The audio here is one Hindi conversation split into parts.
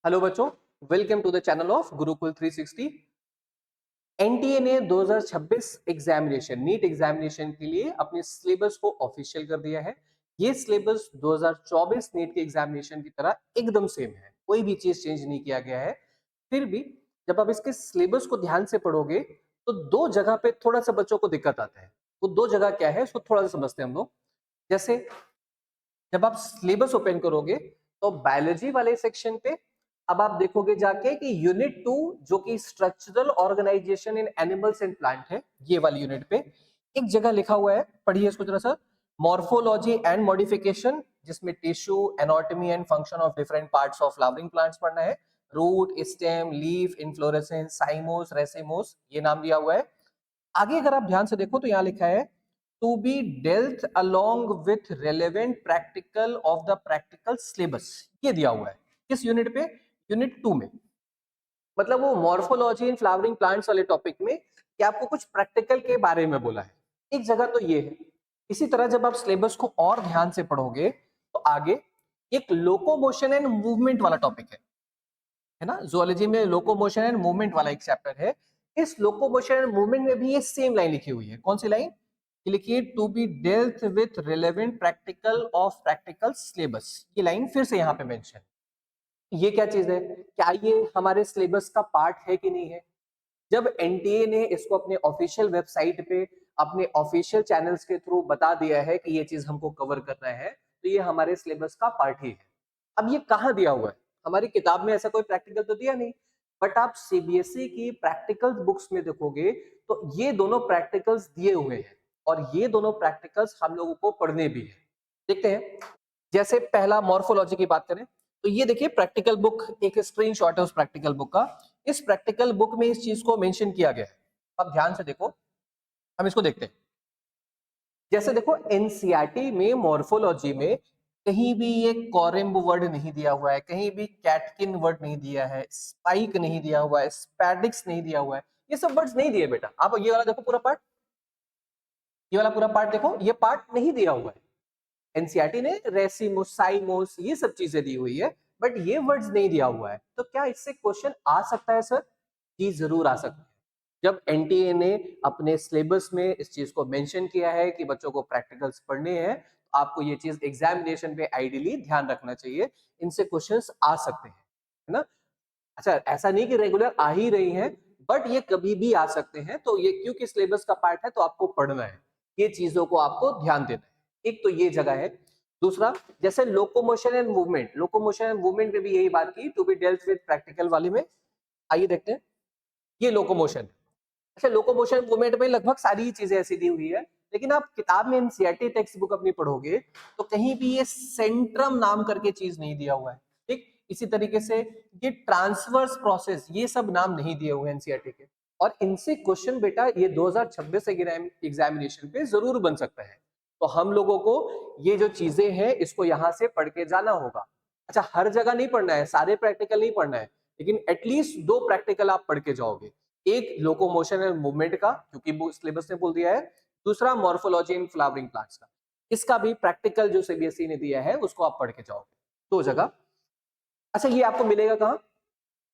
हेलो बच्चों, welcome to the channel of Gurukul 360। NTA ने 2026 एग्जामिनेशन नीट एग्जामिनेशन के लिए अपने सिलेबस को ऑफिशियल कर दिया है। ये सिलेबस 2024 नीट के एग्जामिनेशन की तरह एकदम सेम है, कोई भी चीज चेंज नहीं किया गया है। फिर भी जब आप इसके सिलेबस को ध्यान से पढ़ोगे तो दो जगह पे थोड़ा सा बच्चों को दिक्कत आता है। वो दो जगह क्या है उसको थोड़ा सा समझते हैं हम लोग। जैसे जब आप सिलेबस ओपन करोगे तो बायोलॉजी वाले सेक्शन पे अब आप देखोगे जाके कि यूनिट 2 जो कि structural organisation in animals and plant है, ये वाली यूनिट पे एक जगह लिखा हुआ है, पढ़िए इसको जरा सा। मॉर्फोलॉजी एंड मॉडिफिकेशन, जिसमें tissue anatomy and function of different parts of flowering plants पढ़ना है। Root, stem, leaf, inflorescence, cymose, racemose, ये नाम दिया हुआ है। आगे अगर आप ध्यान से देखो तो यहाँ लिखा है to be dealt along with relevant practical of the practical syllabus, ये दिया हुआ है किस यूनिट पे? यूनिट 2 में। मतलब वो मॉर्फोलॉजी इन फ्लावरिंग प्लांट्स वाले टॉपिक में कि आपको कुछ प्रैक्टिकल के बारे में बोला है। एक जगह तो ये है। इसी तरह जब आप सिलेबस को और ध्यान से पढ़ोगे तो आगे एक लोकोमोशन एंड मूवमेंट वाला टॉपिक है ना। जूलॉजी में लोकोमोशन एंड मूवमेंट वाला एक चैप्टर है। इस लोकोमोशन एंड मूवमेंट में भी ये सेम लाइन लिखी हुई है। कौन सी लाइन लिखी है? To be dealt with relevant practical of practical syllabus, ये लाइन फिर से यहाँ पे मेंशन। ये क्या चीज है? क्या ये हमारे सिलेबस का पार्ट है कि नहीं है? जब एनटीए ने इसको अपने ऑफिशियल वेबसाइट पे अपने ऑफिशियल चैनल्स के थ्रू बता दिया है कि ये चीज हमको कवर करना है, तो ये हमारे सिलेबस का पार्ट ही है। अब ये कहाँ दिया हुआ है? हमारी किताब में ऐसा कोई प्रैक्टिकल तो दिया नहीं, बट आप सीबीएसई की प्रैक्टिकल बुक्स में देखोगे तो ये दोनों प्रैक्टिकल्स दिए हुए हैं और ये दोनों प्रैक्टिकल्स हम लोगों को पढ़ने भी है। देखते हैं। जैसे पहला मॉर्फोलॉजी की बात करें तो ये देखिए प्रैक्टिकल बुक, एक स्क्रीनशॉट है उस प्रैक्टिकल बुक का। इस प्रैक्टिकल बुक में इस चीज को मेंशन किया गया है। अब ध्यान से देखो, हम इसको देखते हैं। जैसे देखो एनसीईआरटी में मॉर्फोलॉजी में कहीं भी ये कॉरेम्ब वर्ड नहीं दिया हुआ है, कहीं भी कैटकिन वर्ड नहीं दिया है, स्पाइक नहीं दिया हुआ है, स्पैडिक्स नहीं दिया हुआ है। ये सब वर्ड्स नहीं दिए बेटा। आप ये वाला देखो पूरा पार्ट, ये वाला पूरा पार्ट देखो, ये पार्ट नहीं दिया हुआ है। एनसीईआरटी ने रेसिमोस, साइमोस ये सब चीजें दी हुई है, बट ये वर्ड्स नहीं दिया हुआ है। तो क्या इससे क्वेश्चन आ सकता है सर? जी जरूर आ सकता है। जब एनटीए ने अपने सिलेबस में इस चीज को मेंशन किया है कि बच्चों को प्रैक्टिकल्स पढ़ने हैं, तो आपको ये चीज एग्जामिनेशन पे आइडियली ध्यान रखना चाहिए। इनसे क्वेश्चंस आ सकते हैं, है ना। अच्छा, ऐसा नहीं कि रेगुलर आ ही रही हैं, बट ये कभी भी आ सकते हैं। तो ये क्योंकि सिलेबस का पार्ट है तो आपको पढ़ना है, ये चीजों को आपको ध्यान देना है। एक तो ये जगह है। दूसरा, जैसे locomotion and movement, locomotion and movement में भी यही बात की, to be dealt with practical वाली में। आइए देखते हैं। ये लोकोमोशन। अच्छा, लोकोमोशन मूवमेंट में लगभग सारी चीजें ऐसी दी हुई है, लेकिन आप किताब में एनसीईआरटी टेक्स्ट बुक अपनी पढ़ोगे तो कहीं भी ये सेंट्रम नाम करके चीज नहीं दिया हुआ है। ठीक इसी तरीके से ये ट्रांसवर्स प्रोसेस, ये सब नाम नहीं दिए हुए एनसीईआरटी के। और इनसे क्वेश्चन बेटा ये 2026 एग्जामिनेशन पे जरूर बन सकता है। तो हम लोगों को ये जो चीजें हैं इसको यहाँ से पढ़ के जाना होगा। अच्छा, हर जगह नहीं पढ़ना है, सारे प्रैक्टिकल नहीं पढ़ना है, लेकिन एटलीस्ट 2 प्रैक्टिकल आप पढ़ के जाओगे। एक लोकोमोशन एंड मूवमेंट का, क्योंकि सिलेबस ने बोल दिया है। दूसरा मॉर्फोलॉजी इन फ्लावरिंग प्लांट्स का, इसका भी प्रैक्टिकल जो सीबीएसई ने दिया है उसको आप पढ़ के जाओगे। 2 जगह। अच्छा, ये आपको मिलेगा कहाँ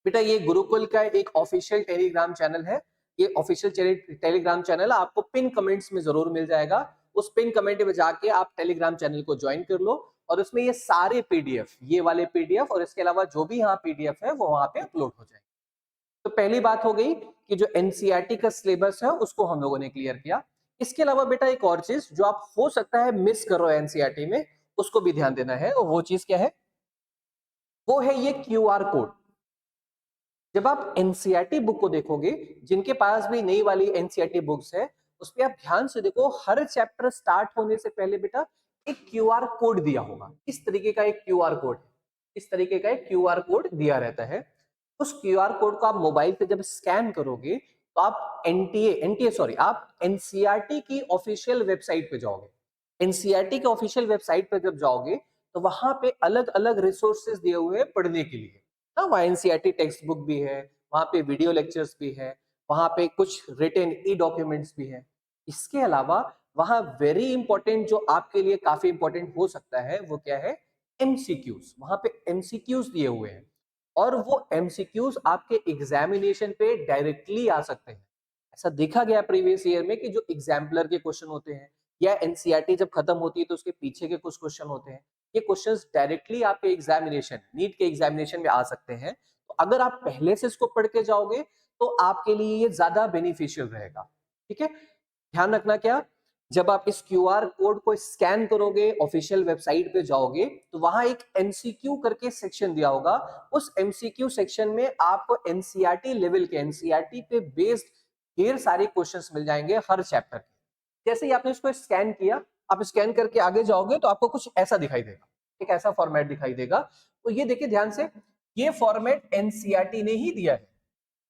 बेटा? ये गुरुकुल का एक ऑफिशियल टेलीग्राम चैनल है। ये ऑफिशियल टेलीग्राम चैनल आपको पिन कमेंट्स में जरूर मिल जाएगा। उस पिन कमेंट में जाके आप टेलीग्राम चैनल को ज्वाइन कर लो और उसमें ये सारे पीडीएफ, ये वाले पीडीएफ और इसके अलावा जो भी यहाँ पीडीएफ है वो वहां पे अपलोड हो जाएंगे। तो पहली बात हो गई कि जो एनसीईआरटी का सिलेबस है उसको हम लोगों ने क्लियर किया। इसके अलावा बेटा एक और चीज जो आप हो सकता है मिस करो एनसीईआरटी में, उसको भी ध्यान देना है। और वो चीज क्या है? वो है ये क्यूआर कोड। जब आप एनसीईआरटी बुक को देखोगे, जिनके पास भी नई वाली एनसीईआरटी बुक्स है, उस पर आप ध्यान से देखो, हर चैप्टर स्टार्ट होने से पहले बेटा एक क्यूआर कोड दिया होगा। इस तरीके का एक क्यूआर कोड, इस तरीके का एक क्यूआर कोड दिया रहता है। उस क्यूआर कोड को आप मोबाइल पे जब स्कैन करोगे तो आप आप एनसीईआरटी की ऑफिशियल वेबसाइट पे जाओगे। एनसीईआरटी के ऑफिशियल वेबसाइट पे जब जाओगे तो वहां पे अलग अलग रिसोर्सेज दिए हुए हैं पढ़ने के लिए। ना, वहाँ एनसीईआरटी टेक्स्ट बुक भी है, वहाँ पे वीडियो लेक्चर्स भी है, वहाँ पे कुछ रिटन ई डॉक्यूमेंट्स भी है। इसके अलावा वहाँ वेरी इंपॉर्टेंट, जो आपके लिए काफी इंपॉर्टेंट हो सकता है, वो क्या है? एमसीक्यूज। वहाँ पे एमसीक्यूज दिए हुए हैं। और वो एमसीक्यूज आपके एग्जामिनेशन पे डायरेक्टली आ सकते हैं। ऐसा देखा गया प्रीवियस ईयर में कि जो एग्जाम्पलर के क्वेश्चन होते हैं या एनसीईआरटी जब खत्म होती है तो उसके पीछे के कुछ क्वेश्चन होते हैं, ये क्वेश्चंस डायरेक्टली आपके एग्जामिनेशन, नीट के एग्जामिनेशन में आ सकते हैं। तो अगर आप पहले से इसको पढ़ के जाओगे तो आपके लिए ये ज्यादा बेनिफिशियल रहेगा। ठीक है, ध्यान रखना क्या, जब आप इस क्यूआर कोड को स्कैन करोगे, ऑफिशियल वेबसाइट पे जाओगे, तो वहां एक एमसीक्यू करके सेक्शन दिया होगा। उस एमसीक्यू सेक्शन में आपको एनसीईआरटी लेवल के, एनसीईआरटी पे बेस्ड ढेर सारे क्वेश्चंस मिल जाएंगे हर चैप्टर के। जैसे ही आपने इसको स्कैन किया, आप स्कैन करके आगे जाओगे तो आपको कुछ ऐसा दिखाई देगा, एक ऐसा फॉर्मेट दिखाई देगा। तो ये देखिए ध्यान से, ये फॉर्मेट एनसीईआरटी ने ही दिया है,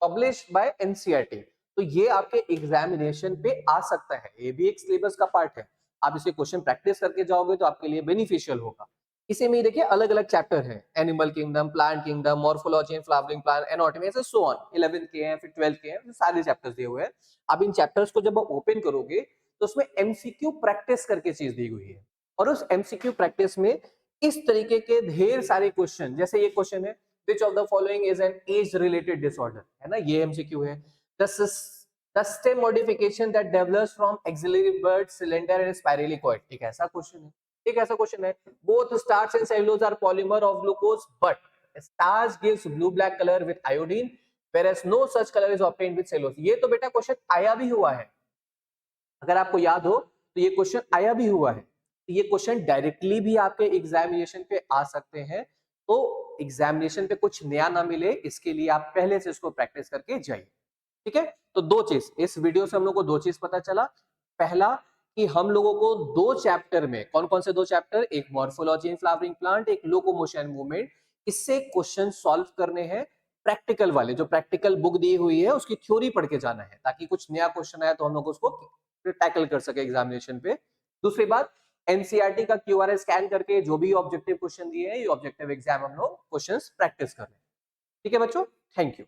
पब्लिश्ड बाय एनसीईआरटी। तो ये आपके एग्जामिनेशन पे आ सकता है, ये भी एक सिलेबस का पार्ट है। आप इसे क्वेश्चन प्रैक्टिस करके जाओगे तो आपके लिए बेनिफिशियल होगा। इसी में देखिए अलग अलग चैप्टर है, animal kingdom, plant kingdom, morphology and flowering plant, anatomy, ऐसे सो ऑन। 11th के हैं, फिर 12th के हैं, सारे चैप्टर्स दिए हुए हैं। अब इन चैप्टर्स को जब आप ओपन करोगे तो उसमें एमसीक्यू प्रैक्टिस करके चीज दी हुई है, और उस एमसीक्यू प्रैक्टिस में इस तरीके के ढेर सारे क्वेश्चन, जैसे ये क्वेश्चन है, which of the following is an age related disorder, है ना, ये एमसीक्यू है। the stem modification that develops from axillary bud cylinder and spiralicoid, एक ऐसा क्वेश्चन है। एक ऐसा क्वेश्चन है, both starch and cellulose are polymer of glucose but starch gives blue black color with iodine whereas no such color is obtained with cellulose। ये तो बेटा क्वेश्चन आया भी हुआ है, अगर आपको याद हो तो ये क्वेश्चन आया भी हुआ है। ये क्वेश्चन डायरेक्टली भी आपके एग्जामिनेशन पे आ सकते हैं। तो एग्जामिनेशन पे कुछ नया ना मिले, इसके लिए आप पहले से इसको प्रैक्टिस करके जाइए। ठीक है, तो दो चीज इस वीडियो से हम लोग को, दो चीज पता चला। पहला कि हम लोगों को दो चैप्टर में, कौन कौन से दो चैप्टर, एक मॉर्फोलॉजी इन फ्लावरिंग प्लांट, एक लोकोमोशन मूवमेंट, इससे क्वेश्चन सॉल्व करने हैं प्रैक्टिकल वाले। जो प्रैक्टिकल बुक दी हुई है उसकी थ्योरी पढ़ के जाना है, ताकि कुछ नया क्वेश्चन आया तो हम लोग उसको टैकल कर सके एग्जामिनेशन पे। दूसरी बात, एनसीईआरटी का क्यूआर स्कैन करके जो भी ऑब्जेक्टिव क्वेश्चन दिए हैं, ये ऑब्जेक्टिव एग्जाम हम लोग क्वेश्चंस प्रैक्टिस कर रहे हैं। ठीक है बच्चों, थैंक यू।